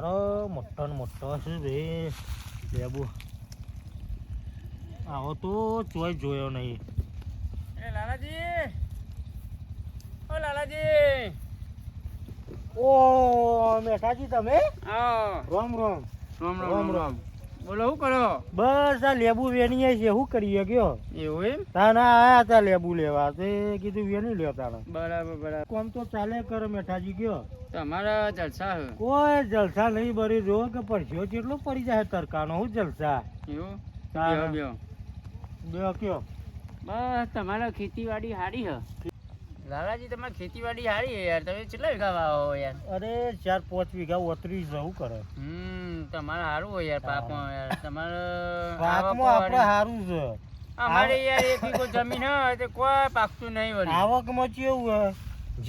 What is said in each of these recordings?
મારો મોટો ને મોટો છે ભાઈ લેબુ. આવો તો ચોય જોયો નહીં. એ લાલાજી, ઓ લાલાજી. ઓ મેઠાજી તમે? હા. રામ રામ. રામ રામ. બોલો શું કરો? બસ આ લેબુ વેણીએ છે, શું કરીએ કયો? એવું એમ? તાના આયા હતા લેબુ લેવા, તે કીધું વેણી લ્યો તારા. બરાબર બરાબર. કોમ તો ચાલે કરે મેઠાજી કયો? તમારા જલસા છે. કોઈ જલસા નહીં બરી જો કે પરસ્યો કેટલો પડી જાય તરકાનો. હું જલસા એવું? તારા. બેહો બે કયો? બસ તમારા ખેતીવાડી સારી છે. લાલાજી તમારી ખેતીવાડી સારી છે યાર. તમે કેટલા વીઘા વાવો યાર? અરે 4-5 વીઘા ઓતરી જવું કરે. તમારે સારું હોય યાર પાકમાં યાર. તમારે પાકમાં આપણે સારું છે. અમારે યાર 1 વીઘો જમીન હોય તો કોઈ પાકતું નહીં વળી. આવકમાં કેવું હે,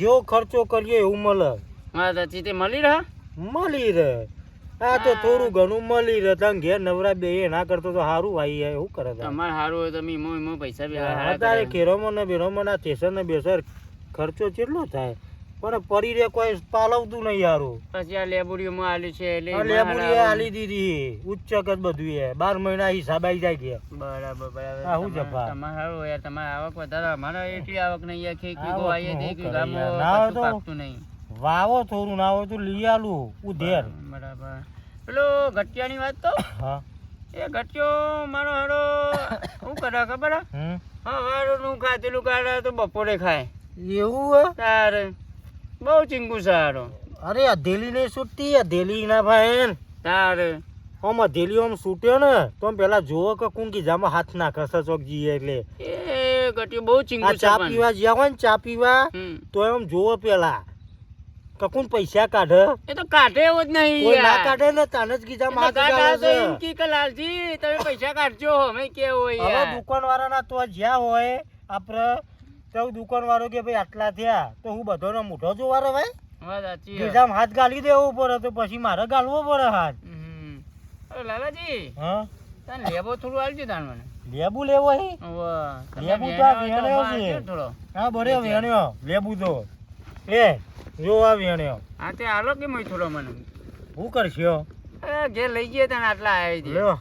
જેવો ખર્ચો કરીએ એવું મળે. હા સાચી તે મળી રહે? મળી રહે. આ તો થોડું ઘણું મળી રહે. તમે ઘેર નવરા બે ના કરતો તો સારું ભાઈ એવું કરે. તમારે સારું હોય તમે એમાં પૈસા બી અત્યારે ખેરોમાં ને બેરોમાં ના સ્ટેશન ને બેસર ખર્ચો કેટલો થાય, પણ પરી રે કોઈ પાલવતું નહીં યારું. પછી આ લેબુડીઓમાં આલ્યું છે એટલે લેબુડી આલી દીધી ઉચ્ચક જ બધું એ 12 મહિના હિસાબ આવી જાય કે. બરાબર બરાબર. આ હું જફા. તમારે સારું હોય યાર. તમારે આવક વધારે. અમારે એટલી આવક નહીં યાર. ખેત વીઘો આવીએ તે આવકનું વીઘામાં શું કરે યાર? કશું પાકતું નહીં. વાવો થોડું ના હોય તો લઈ આલું ઉધેર. બરાબર. પેલો ગઠિયાની વાત તો હા એ ગઠિયો મારો હારો શું કરે ખબર હે? સવારનું ખાધેલું કાઢે તો બપોરે ખાય. એવું હે? તારે બહુ ચીંગુ છે હારો. અરે અધેલી નહીં છૂટતી. અધેલી ના ભાઈ તારે આમ અધેલી આમ છૂટ્યો ને તો આમ પેલા જોવો કે કુંકી જામાં હાથ નાખે સચોક જીએ એટલે. એ ગઠિયો બહુ ચીંગુ આ છે ચા પણ. પીવા જ્યાં હોય ને ચા પીવા તો એમ જોવો પેલા કકુન પૈસા કાઢે. એ તો કાઢે એવો જ નહીં કોઈ ના યાર. કાઢે ને તાને જ કીધા માથે કાઢા ચાલે તો એમ છે. કી કે લાલજી તમે પૈસા કાઢજો અમે કેવું હોય હવે યાર. દુકાન વાળાના તો જ્યાં હોય આપડે તો દુકાન વાળો કે ભાઈ આટલા થયા તો હું બધોનો મોઢો જોવાનો ભાઈ. વાત સાચી છે. ગીધામ હાથ ગાલી દેવો પડે તો પછી મારે ગાલવો પડે હાથ. અરે લાલાજી હા તને લેબો થોડું આલજો તાન મને. લેબુ લેવો હે? વાહ, તમે લેબુ તો વેણ્યો આ તો વેણ્યો આલજો છે. થોડો. હા બરે વેણ્યો લેબુ તો એ જો આ વેણ્યો. હા તે આલો કે મોય થોડો મને. હું કરશો? એ ઘેર લઈ ગયા તને આટલા આવી દે. લ્યો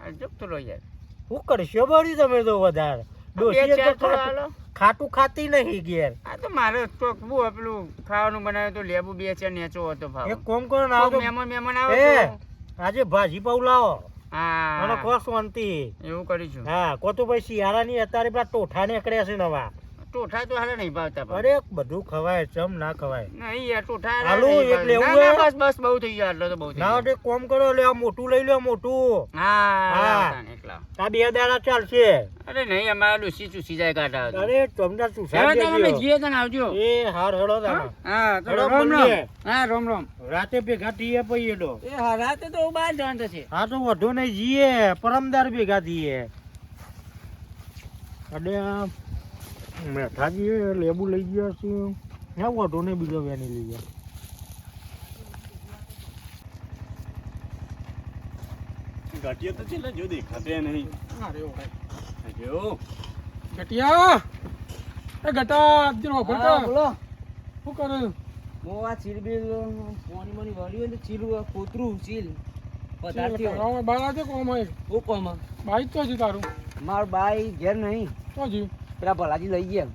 આલજો થોડો યાર. હું કરશો બળી તમે તો વધારે. બે ડોશીએ ચાર તો થોડો આલો. ખાટું ખાતી નહીં ઘેર. આ તો મારે તો બહુ પેલું ખાવાનું બનાવ્યું તો લેબુ 2-4 નેચો હતો ભાવ. એક કોમ કરો ના તો મહેમાન આવે એ તો આજે ભાજી પાઉ લાવો અને હા કો શાંતિ. એવું કરીશું. હા કો તો ભાઈ શિયાળાની અત્યારે પેલા ટોઠા નીકળ્યા છે નવા. ટોઠા તો હારે નહીં ભાવતા પણ. અરે બધું ખવાય ચમ ના ખવાય. નહીં યાર ટોઠા હારે આલુ નહીં એટલે ભાવતા. એવું ના, હે? ના, બસ બહુ થઈ ગયો આટલો તો બહુ થઈ ના ગયો. એટલે કોમ કરો લે આ મોટું લઈ લો મોટું. હા હા. એટલા. આ 2 દાડા ચાલશે. અરે નહીં અમારા ડૂસી ચૂસી જાય કાઢા હતો. અરે તમને ચૂસા હેડો તાણ અમે દેજો. જઈએ તાણ આવજો. એ હાર હેડો તાણા. હા તો હેડો રોમ મળીએ. રોમ. હા રોમ રોમ. રાતે ભેગા થઈએ પછી એડો. એ હા રાતે તો બહાર જવાનું થશે. હા તો વધુ નહીં જઈએ પરમદાર ભેગા થઈએ. અને મેઠાજી લેબુ લઈ ગયા છે. હા વધુ ને બીજો વેની લઈ ગયા. ઘાટિયા તો છે ને જો દેખાતે નહીં. અરે ઓ ભાઈ. જો ગટિયા એ ગટા આપજો ભરતા બોલો. શું કરે? હું આ ચીલ બિલ પાણી મની વળ્યું ને ચીલું કોતરું ચીલ પધારતી હોય. હવે બહાર આવજે કોમ હોય. હું કોમ બાઈક તો છે તારું? મારું બાઈ ઘેર નહીં તો જી પેલા ભલાજી લઈ ગયા.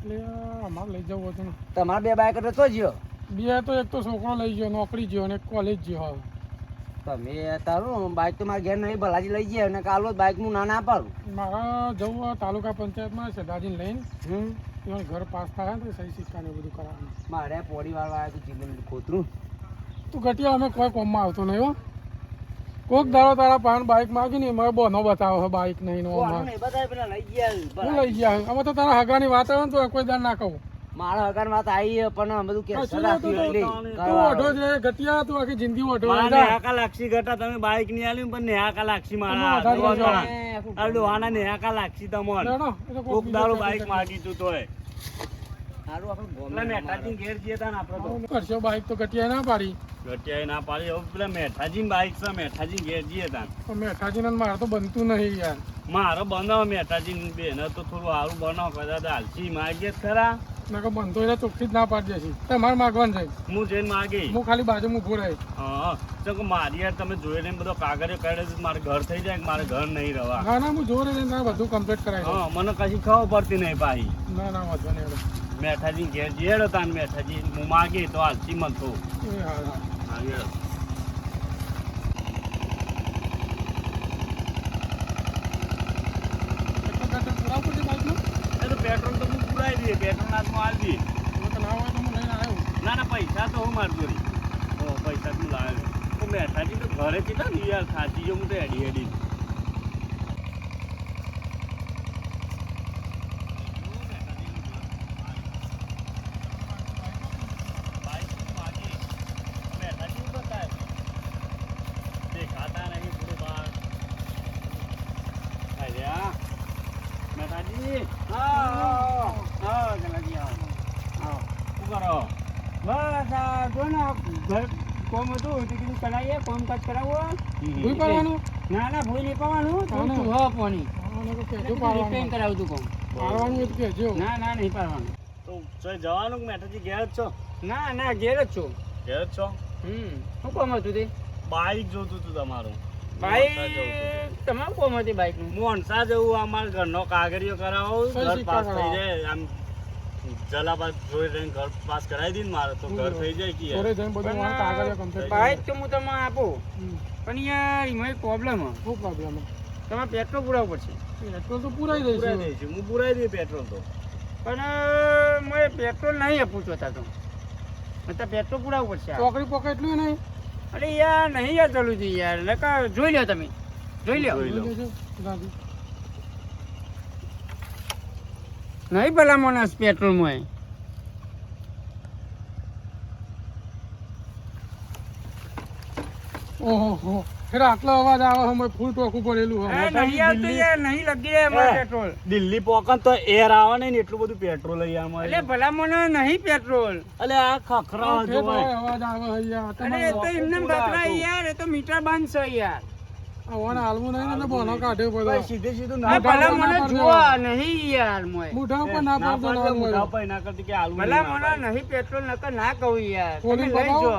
એટલે અમારે લઈ જવું હતું ને. તમારા 2 બાઈક હતો તો જ્યો. બે તો એક તો છોકરો લઈ ગયો નોકરી ગયો અને એક કોલેજ ગયો હવે. તમે તારું બાઈક તો મારા ઘેર નહીં ભલાજી લઈ ગયા અને કાલો બાઈક નું નાના અપાડું. મારા જવું તાલુકા પંચાયતમાં સદાજીને લઈને એમાં ઘર પાસ થાય ને તો સહી સિક્કા ને બધું કરાવવાનું. મારે પોડી વાળવા આવ્યું ચીલ કોતરું. તું ગટિયા અમે કોઈ કોમમાં આવતો નહીં હો. કોક દાડો તારા પાન બાઈક માગી ને મારે બનો બતાવો છે બાઈક નહીં નો અમારે. પેલા લઈ ગયા. હું લઈ ગયા અમે તો તારા હગાની વાત આવે ને તો કોઈ દાડ ના કહું. મારા હગાન વાત આવી પણ બધું કે તું ઓઢો છે ગટિયા તું આખી જિંદગી ઓઢો મારા છે. નેહાકા લાક્ષી ઘટા તમે બાઈક ની આલ્યું પણ નેહાકા લાક્ષી તમે મારા આધાર જોવા કરજો. તાણા. આ ડોહાના નેહાકા લાક્ષી તમોન લેડો, એ તો કોક કોક બીજો દારૂ સેટિંગ બાઈક કરી. માગી તું તોય સારું આપણે પેલા મેઠાજી ઘેર જઈએ તા ને આપડે તો શું કરશો બાઈક તો ગટિયા ના પાડી. ઘટિયાએ ના પાડી હવે પેલા મેઠાજી બાઈક છે મેઠાજી ઘેર જઈએ તા પણ મેઠાજીને મારે તો બનતું નહીં યાર. મારો બનાવો મેઠાજી બેન તો થોડું સારું બનાવો કદાચ હાલસી માગીએ જ ખરા નકર બંધો એટલે ચોખ્ખી જ ના પાડી દેશે તમારે માગવાનું છે હું જઈને માગી હું ખાલી બાજુમાં ઊભો રહે હા ચકો મારી યાર તમે જોઈ ને બધો કાગળિયો કાઢે છે મારે ઘર થઈ જાય કે મારે ઘર નહીં રહેવા ના ના હું જોડે જઈને તારે બધું કમ્પ્લીટ કરાવી દઉં. હા મને કશી ખબર પડતી નહીં પાહી ના ના વાંધો નહીં હેડો. મેઠાજી ઘેર જેડો તાન મેઠાજી હું માગી તો હાલથી મળતો એ હા હા આવી હેડો. પેટ્રોલ પેટ્રોલ પુરાવું પડશે બાઇકનું? એ તો પેટ્રોલ તો હું પુરાઈ દઈએ પેટ્રોલ હાથમાં હાલ દઈએ હવે તો ના હોય તો હું લઈને આવ્યો. ના ના પૈસા તો હું મારતો રહી પૈસા તું લાવ્યો હું મેઠાજી તો ઘરે કેટલા ને યાર ખાસી ગયો હું તો હેડી હેડી દેખાતા નહીં થોડી વાર અલ્યા મેઠાજી હા ગલાજી આવો શું કરો બસ આ જો ને ઘર કોમ હતું તો કીધું કરાવીએ કામકાજ કરાવો ભૂઈ પાડવાનું? ના ના ભૂઈ નહીં પાવાનું હા, ના. હો પાણી આને તો કહેજો રિપેરિંગ પાડવાનું. કરાવું તું કોમ પાડવાનું હોય તો કહેજો. ના ના નહીં પાડવાનું તો ચોય જવાનું કે મેઠાજી ઘેર જ છો ના ના ઘેર જ છું ઘેર જ છો શું કોમ હતું તે બાઈક જોતું હતું તમારું બાઈક તમારું કોમ હતી બાઈકનું મોનસા જવું અમારા ઘરનો કાગળિયો કરાવો કઈ ઘર સિક્કા પાસ થઈ કરાવો? જાય આમ જલાબાદ જોઈ રહીને ઘર પાસ કરાવી દઈને મારે તો ઘર થઈ જાય કે યાર. જોડે જઈને બધું મારે કાગળિયા complete બાઈક તો હું તમને આપું હમ. પણ યાર એમાં એક પ્રોબ્લેમ શું પ્રોબ્લેમ? તમારે પેટ્રોલ પુરાવવું પડશે પેટ્રોલ તો પુરાઈ પુરાઈ દઈશું. દઈશું હું પુરાઈ દઈએ પેટ્રોલ તો પણ મારે પેટ્રોલ નહીં આપવું જોતા તો અત્યારે પેટ્રોલ પુરાવવું પડશે ચોકડી પોકેટલું નહીં અરે યાર નહીં યાર ચાલુ છે યાર નકા જોઈ લો તમે જોઈ લો જોઈ લો. જોઈ લેજો. દાદી. નહીં ભલા માણસ પેટ્રોલમાં ઓહો હો ફેર આટલો અવાજ આવે અમે ફૂલ ટોકું પડેલું એ હોય. નહીં આવતું યાર નહીં લગી રહે અમારે પેટ્રોલ દિલ્હી પોકન તો એર આવે નહીં ને એટલું બધું પેટ્રોલ લઈ એટલે અમારે ભલા માણસ નહીં પેટ્રોલ અલે આ ખખરા આ ફેર જોવાય અવાજ આવે છે યાર. અરે તમારે એ તો એમને બકરા યાર એ તો મીટર બંધ છે યાર આવવાને હાલવું નહીં ને તો બોનો કાઢ્યો બધો. ભાઈ સીધે સીધું આ ના ભલા ના માણસ પાડજો. જોવા નહીં યાર મોય મુઠા ઉપર ના ના પાડજો પાડજો, ના મોઢા બોલો. ઉપર ના કરતી કે આલુ ભલા ના માણસ પાડે. નહીં પેટ્રોલ નકર ના કહું યાર તમે ખોલીને લઈ બતાવો. જો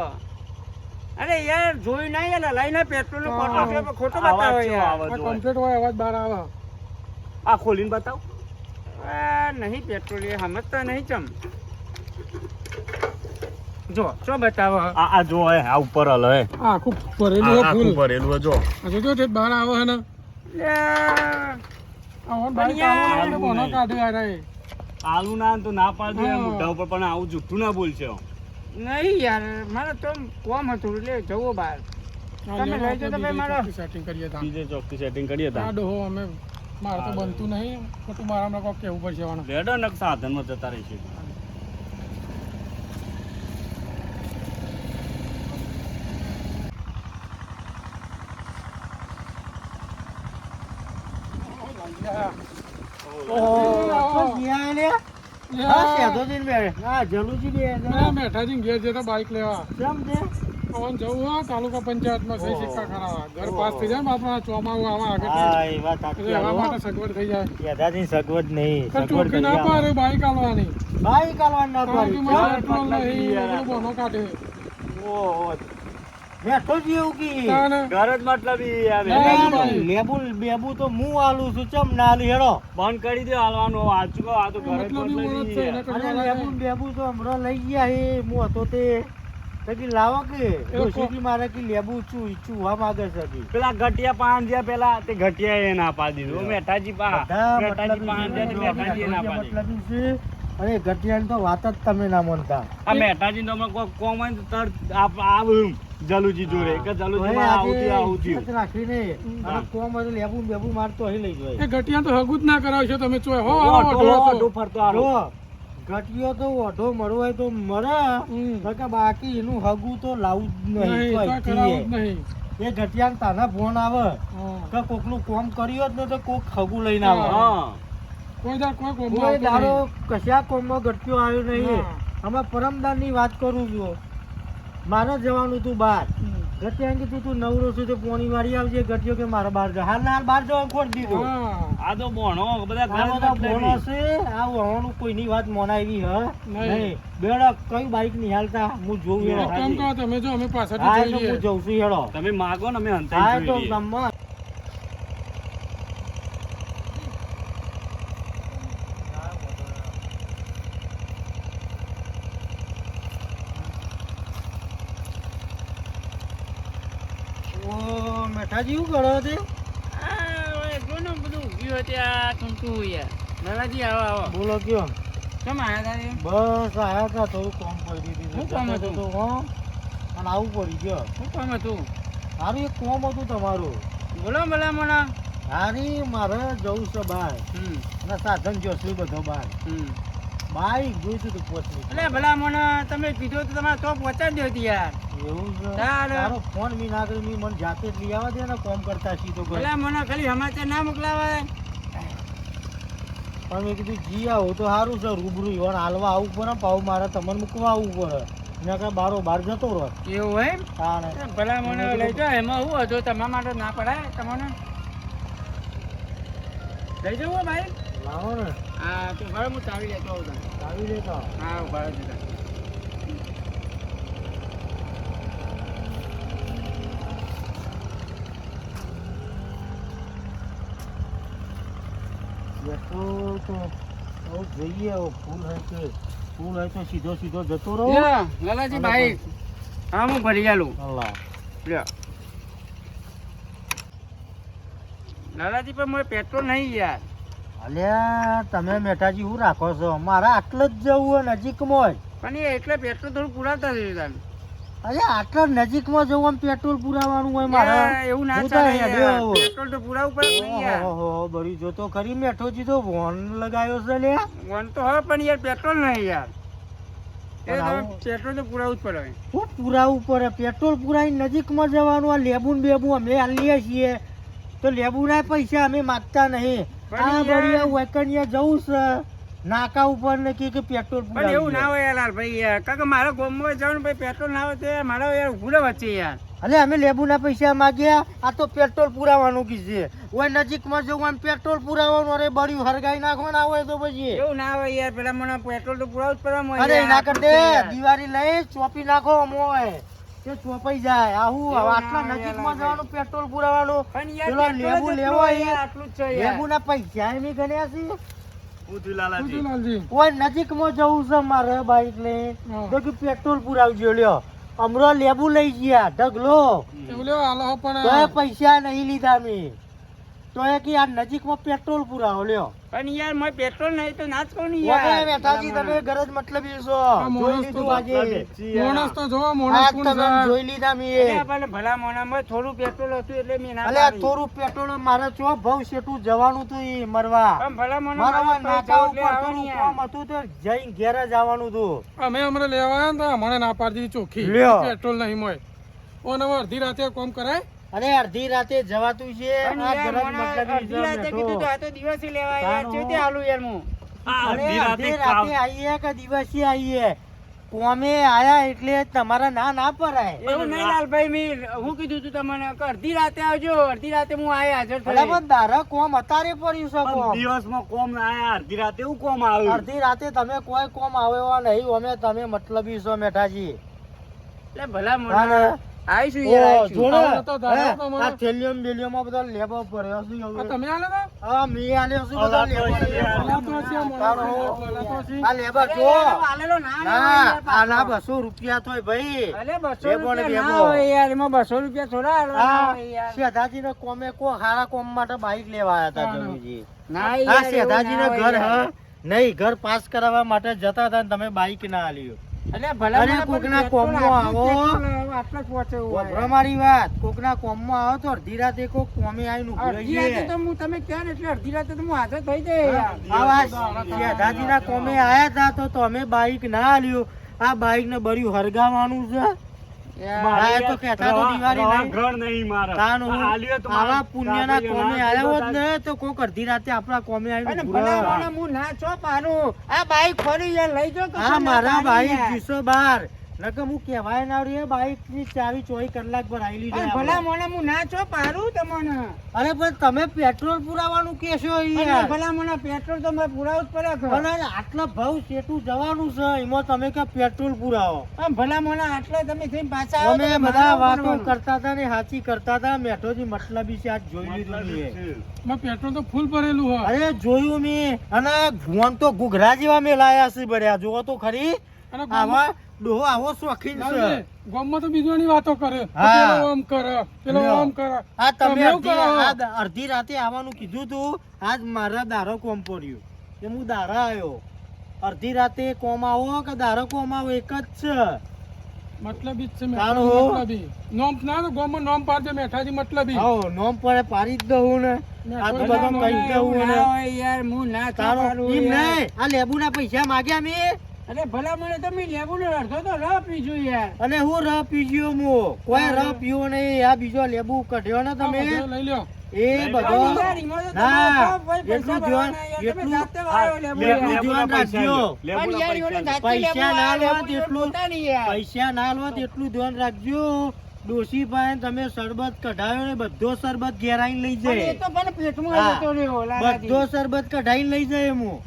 અરે યાર જોઈ ના યાર લઈને પેટ્રોલ નો હા. ખોટો છે ખોટો આવાજ બતાવો કેવો યાર આવે આ જોવાય. complete હોય અવાજ બહાર આવે. આ ખોલીને બતાવ આ નહીં પેટ્રોલ એ સમજતા નહીં ચમ જો શું બતાવો આ જો હે આ ઉપર હલે હે આ આખું ભરેલું હોય આખું ફૂલ. ભરેલું હે જો આ જોજો તે બહાર આવે છે ને. યાર, આ ઓન બાઈક યાર, આવે ને તો બોનો નહીં. કાઢ્યો યાર એ. આલુ ના તો ના પાડજે હા. મોઢા ઉપર પણ આવું જુઠ્ઠું ના બોલશે નહીં યાર મારે તો કોમ હતું એટલે જવો બહાર આ તમે લેવો લઈ જાઓ તો તો ભાઈ બીજે મારો. ચોખ્ખી setting કરીએ તા. બીજે ચોખ્ખી સેટિંગ કરીએ આ તા ડોહો અમે મારે તો બનતું નહીં તો તું મારા હમણાં કોક કહેવું પડશે આને. રેડો નક સાધનમાં જતા રહીશું પેલા મેઠાજીને ઘેર જતા બાઈક લેવા પવન જવું હોય તાલુકા પંચાયતમાં સહી સિક્કા કરાવવા ઘર પાસ થઈ જાય ને આપણા ચોમાવું આવા આગળ હા થાય. એ વાત એટલે એવા માટે સગવડ થઈ જાય. યદાથી સગવડ નહીં પણ સગવડ ચોખ્ખી કરી ના આવો. પાડે બાઈક આલવાની. બાઈક આલવાનું ના કારણ કે પાડી. મારે ચાર પેટ્રોલ મતલબ નહીં, યાર એટલું બોનો કાઢે. ઓહો બેઠો જ એવું કી. તાને ઘર જ મતલબ ઈ આવે ના, ના, ભાઈ. લેબુ બેબુ તો હું આલું છું ચમ ના આલી હેડો. બંધ કરી દે હાલવાનું વાંચું કહો, આ તો ઘર જ મતલબ ઈ મતલબ બોલો જ છે, ઈ એને યાર. કરવા અને લાગે. લેબુ ને બેબુ તો હમણાં લઈ ગયા હે હું હતો તે કદી લાવો કે ડોશીથી મારે કે લેબુ ચૂહા માગે છે કી. પેલા ઘટિયા પાન જ્યાં પેલા તે ઘટિયા એ ના પાડી દીધું મેઠાજી પા બધા મેઠાજી મતલબી પાન જ્યાં તે જો, મેઠાજી એ ના પાડી મતલબી છે. અરે ગટિયાની તો વાત જ તમે ના માનતા. આ મેઠાજી નો હમણાં કોક કોમ હોય ને તો તરત આવું જલુજી જોડે કે જલુજી હવે માં આજે આવું થયું ઇજ્જત રાખીને અને કોમ હોય તો લેબુ ને બેબુ મારતો અહીં લઈ જાય. એ ઘટિયા તો હગું જ ના કરાવશો તમે ચોય હો ઓઢો, ઓઢો હતો. ઓઢો ફરતો હારો. જો ગટિયો તો ઓઢો મળવો હોય તો મરે હમ. નકર બાકી એનું હગું તો લાવું જ નહીં નહીં તો કોઈ કરાવું જ થી. નહીં. એ ગટિયાને તાના ફોન આવે હા. કે કોકનું કોમ કર્યું જ ને તો કોક હગું લઈને આવે. હા કોઈ દાડ કોઈ કોમમાં કોઈ આવતો દાડો નહીં. કશા કોમમાં ગટિયો આવ્યો નહીં. હા. અમે પરમદારની વાત કરું છું મારે જવાનું હતું બહાર હમ. ગટ્યા કીધું તું નવરો છું તો પોણી વાળી આવજે. ગટ્યો કે મારે બહાર જા. હાલ ને હાલ બહાર જવાનું ખોટ દીધું. હા. આ તો બોણો બધા આ ઘર બધા બદલાવી. બોલો છે. આ વહોણું કોઈની વાત મોનાવી હ નહીં. બેડા કઈ બાઈક નહીં હાલતા હું જોઉં એક હેડો. કામ કરો તમે જો અમે હા પાછળથી એટલે જઈએ. હું જઉં છું હેડો. તમે માગો ને અમે હા હંતાઈ તો જોઈ લઈએ. ગામમાં ઓ મેઠાજી શું કરો તે? જો ને બધું ઊભી હતી આ ટૂંકું યાર. લાલાજી આવો આવો. બોલો કયો? કેમ આયા તા રે? બસ આયા હતા થોડું કોમ પડી દીધું. શું કામ હતું? તો હો અને આવું પડી ગયો. શું કામ હતું? સારું એક કોમ હતું તમારું. બોલો ભલા મોણા. હારી મારે જવું છે બહાર અને સાધન જોશું બધો બહાર. બાઈક જોઈતું હતું પોચની. એટલે ભલા મોણા તમે કીધું તો તમારે તો પહોંચાડી દો યાર. એવું છે? ચાલો. તારો ફોન મી ના કર્યો, મી મને જાતે જ લઈ આવવા દે ને કોમ કરતા છી તો ઘરે. ભલા મોણા ખાલી સમાચાર ના મોકલાવાય. પણ મેં કીધું જી આવું તો સારું છે. રૂબરૂ ઈવન હાલવા આવવું પડે ને પાછું મારે તમને મૂકવા આવવું પડે. એના કાંઈ બારો બહાર જતો રહો. એવું હોય એમ? તાણે. ભલા મોણા લઈ જાઓ. એમાં શું હતું તમારા માટે ના પડાય તમને? લઈ જવું હો ભાઈ? લાવો ને. હા તો હવે હું ચાવી લેતો આવું તને. આવી લેતા. હા ઉભા રહેજો તમે. પેટ્રોલ તો હવે જોઈએ હવે ફૂલ હોય કે ફૂલ હોય તો સીધો સીધો જતો રહો. લ્યો, લાલાજી ભાઈ હા હું ભરી આલું. અલ્લાહ. લ્યો. લાલાજી પણ મારે પેટ્રોલ નહીં યાર. અલ્યા તમે મેઠાજી શું રાખો છો? મારે આટલે જ જવું હોય નજીકમાં જ. પણ એ એટલે પેટ્રોલ થોડું પુરાવતા જઈએ તમે. અરે આટલા નજીકમાં જવું આમ પેટ્રોલ પુરાવાનું હોય મારે. એવું ના હું તો ચાલે હેડ્યો યાર. આવું. પેટ્રોલ તો પુરાવું પડે ને યાર. ઓહો બરી જોતો ખરી મેઠોજી તો ફોન લગાવ્યો છે લે. વન તો હવે પણ યાર પેટ્રોલ નહીં યાર. એ પણ તો આવું- પેટ્રોલ તો પુરાવું જ પડે. શું પુરાવું પડે? પેટ્રોલ પુરાઈને નજીકમાં જવાનું. આ લેબુ ને બેબુ અમે હાલીએ છીએ તો લેબુ ના પૈસા અમે માગતા નહીં. પણ આ યાર- બળિયા વેકનિયા જવું છે નાકા ઉપર ને કે પેટ્રોલ પણ એવું ના હોય યાર લાલભાઈ યાર. કારણ કે મારા ગામમાં જવાનું ભાઈ પેટ્રોલ ના હોય તો યાર મારા યાર ઊભું રહે વચ્ચે યાર. અલે અમે લેબુ ના પૈસા માગ્યા. આ તો પેટ્રોલ પુરાવાનું કીધે. ઓય નજીકમાં જવું આમ પેટ્રોલ પુરાવાનું. અરે બળિયું હરગાઈ નાખો ના હોય તો પછી. એવું ના હોય યાર. પેલા મને પેટ્રોલ તો પુરાવું જ પડે મને અરે યાર. ના કર દે. યાર. દિવાળી લઈ ચોપી નાખો અમોય તે ચોપાઈ જાય. આવું એવું ના આટલા હોય નજીકમાં યાર. જવાનું પેટ્રોલ પુરાવાનું. પણ યાર પેલો પેટ્રોલ લેબુ જ લેવો એટલું એ યાર, આટલું જ છે યાર. લેબુ ના પૈસા એમ ગણ્યા છે. હું થયું લાલાજી? શું લાલજી? ઓય નજીકમાં જવું છે મારે બાઈક લઈ હા. તો કે પેટ્રોલ પુરાવજો લ્યો. અમરો લેબુ લઈ ગયા ઢગલો એવું લ્યો, હાલો પણ તો એ પૈસા નહીં લીધા મેં. તો એ કે આ નજીકમાં પેટ્રોલ પુરાવો લ્યો. પણ યાર મેં પેટ્રોલ નહીં તો ના જ કહું ને વગર યાર. બેઠાજી તમે ગરજ મતલબી છો. માણસ જોઈ તો લીધું આજે. માણસ તો જોવો, આ માણસ કોણ તમે છે? જોઈ લીધા એટલે મેં. આપણને ભલા મોણામાં થોડું પેટ્રોલ હતું એટલે મેં ના અલે આ પાડી. થોડું પેટ્રોલ મારે ચો ભવ શેઠું જવાનું તું ઈ મરવા. પણ ભલા મોણા મારા મારા નાકા પૈસા એટલે ઉપર આવવાની થોડું યાર. કામ હતું તો જઈને ઘેર જ આવવાનું તું. અમે હમણાં લેવા આવ્યા ને તો મને ના પાડી દીધી ચોખ્ખી. લ્યો. પેટ્રોલ નહીં મોય. ઓન હવે અડધી રાતે કોમ કરાય. અરે અડધી રાતે જવાતું છે. પણ આ યાર ગરજ મોણા મતલબી અડધી રાતે છે કીધું તો બેઠો. આ તો દિવસે લેવાય યાર. તાનો. ચેતે આલું યાર હું. આ અરે અડધી રાતે અડધી કામ- રાતે આવીએ કે દિવસે આવીએ કોમે આયા એટલે તમારા ના ના પરાય. એવું નહીં લાલભાઈ મેં હું કીધું તું તમને કે અડધી રાતે આવજો. અડધી રાતે હું આયા હાજર ભલે થઈ. પણ દારા કોમ અતારે પડ્યું છે પણ કોમ. દિવસમાં કોમ ના આયા, અડધી રાતે એવું કોમ આવ્યું? અડધી રાતે તમે કોઈ કોમ આવ્યો નહીં. અમે તમે મતલબી છો મેઠાજી. એટલે ભલા હા મોણા ને? આવીશું યાર ઓ, આવીશું. જોડે. આવો તો દાદા હે? તમારે. આ થેલિયમ બેલિયમમાં બધા લેબો પડ્યો છે આ હવે. તમે આલે તો? હા મી આલ્યો છું બધા અલા તો લેબો છે યાર. અલા તો છે, તારો. અલા તો છે. આ લેબા અરે જો. યાર, આલેલો ના લેવાય ના યાર આ ના પાછો. 200 રૂપિયા થોય ભાઈ. અલે 200 લેબો ને રૂપિયા ના લેબો. હોય યાર. એમાં 200 રૂપિયા થોડા હાલવાના આ હોય યાર. શેઠાજી ને કોમે કો હારા કોમ માટે બાઈક લેવા આયા હતા જમીજી. ના આ યાર, એવું શેઠાજી ના ને હોય ઘર યાર. નહીં ઘર પાસ કરાવવા માટે જતા હતા ને તમે બાઈક ના આલ્યું. અલે ભલા અરે મોણા કોકના પણ પેટ્રોલ કોમમાં આટલું આવો. પેટ્રોલ આટલા જ પહોંચે એવું હોય. વપરા મારી વાત કોકના કોમમાં આવો તો અડધી રાતે કોક કોમે આવીને ઊભું અડધી રાતે રહીએ. તો હું તમે કહો ને એટલે અડધી રાતે તો હું હાજર થઈ જાય યાર. આવા શેઠાજીના કોમે આયા હતા તો તમે બાઈક ના આલ્યું. આ બાઈક ને બર્યું હરગાવાનું છે. યાર, આ તો કહેતા તો દિવાળી રવા નહીં. ઘર નહીં મારા. તાનું આ આલ્યો તો આવા મારા પુણ્યના કાબરીઓ કોમે ના આવ્યા હોત થયો ને તો કોક અડધી રાતે આપણા કોમે આવીને અને ઊભું ભલા રહે. મોણા હું ના છો પાનું. આ બાઈક ફરી યાર લઈ જો કશું હા ના મારા પાડી બાઈક યાર. 212 નકર હું કહેવાય ના રે બાઈક ની ચાવી 24 કલાક પર આવેલી છે ભલા મને હું ના છો પારું તમને અરે પણ તમે પેટ્રોલ પુરાવાનું કેશો અને યાર ભલા મને પેટ્રોલ તો મારે પુરાવું જ પડે ખરો. અને આટલા ભાવ શેઠું જવાનું છે એમાં તમે કે પેટ્રોલ પુરાવો આમ ભલા મને આટલે તમે થઈને પાછા આવો અમે તો બધા મારે વાતો કરવાનું. કરતા હતા ને સાચી કરતા હતા મેઠોજી મતલબી છે આજ જોઈ લીધું મેં. માં પેટ્રોલ તો ફૂલ ભરેલું હોય અરે જોયું મેં અને ભુવન તો ઘૂઘરા જેવા મેં લાયા છે બર્યા જોવો તો ખરી અને આવા ડોહો આવો શોખીન છે ગામમાં તો બીજોની વાતો કરે કે હા. પેલો આમ કરે પેલો લ્યો. આમ કરે આ તમે એવું કરો. અડધી રાતે આવવાનું કીધું તું આજ મારા દારો કોમ પડ્યું કે હું દારા આવ્યો અડધી રાતે કોમ આવો કે દારો કોમ આવો એક જ છે મતલબી જ છે તારો મેઠાજી હો. મતલબી નોમ ના તો ગામમાં નોમ પાડજે મેઠાજી મતલબી આવો નોમ પડે પાડી જ દઉં ને આ તો ભલા બધું કહી જ એવું દઉં ના ને હોય યાર હું ના છો તારો પાડું એમ યાર. નહીં આ લેબુના પૈસા માગ્યા મેં અરે ભલા મને તમે લેબુ ને અડધો તો રહ પીજું યાર અને હું ર પીજ્યો મો કોઈ ર પીવો નહીં આ બીજો લેબુ કઢ્યો ને તમે આ બધો લઈ લ્યો એ બધો યાર, એમાં તો ના તમારે તો પૈસા એટલું ધ્યાન ભરવાના યાર. તમે એટલું જાતે વાળો લેબુ લેબુ યાર. ધ્યાન રાખજો પણ યાર, એઓને જાતે પૈસા લેબુ ના વાળા લો લેબુ તેટલું જોતા નહીં યાર. પૈસા ના લો એટલું ધ્યાન રાખજો ડોશી ભાઈ તમે શરબત કઢાયો ને બધો શરબત ઘેરાઈને લઈ પણ એ જાય તો મને પેટમાં હા. જતો રહ્યો, લાલાજી. બધો શરબત કઢાઈને લઈ જાય હું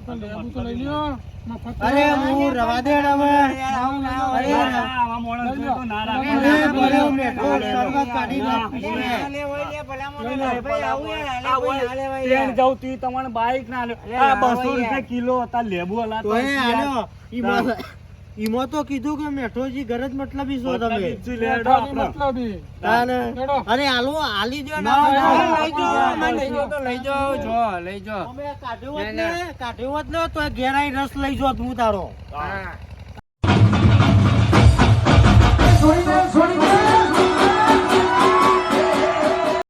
તો લેબુ તો લઈ લ્યો મફત અરે હું રવા દે ને હવે યાર, આવું ના હોય અરે, યાર. આવા માણસ છે તો ના રાખે. અરે, ભલે હું મેઠો શરબત કાઢી અરે, નાખું ના છું. લેવાય લે, ભલા મને લઈ લો. ના. ભાઈ, આવું યાર, આ ભાઈ, ના લેવાય ટ્રેન યાર. જાઉં તી તમારે બાઈક ના લે. અરે, આ લાવો 200 યાર. રૂપિયા કિલો હતા લેબુ હલા તો એ આલ્યો. ઈમાં તો કીધું કે મેઠોજી ઘર જ મતલબી છો તમે મેઠાજી મતલબી તાને. લેડો. અરે આલો આલી દ્યો ના, ને. ના, લઈ જાઓ, મને લઈ જાઓ તો લઈ જાઓ, જો, લઈ જાઓ. અમે કાઢ્યો હોત ના, ને, કાઢ્યો હોત ને તો ઘેર આઈને રસ લઈ જોત હું તારો હા. છોડી દે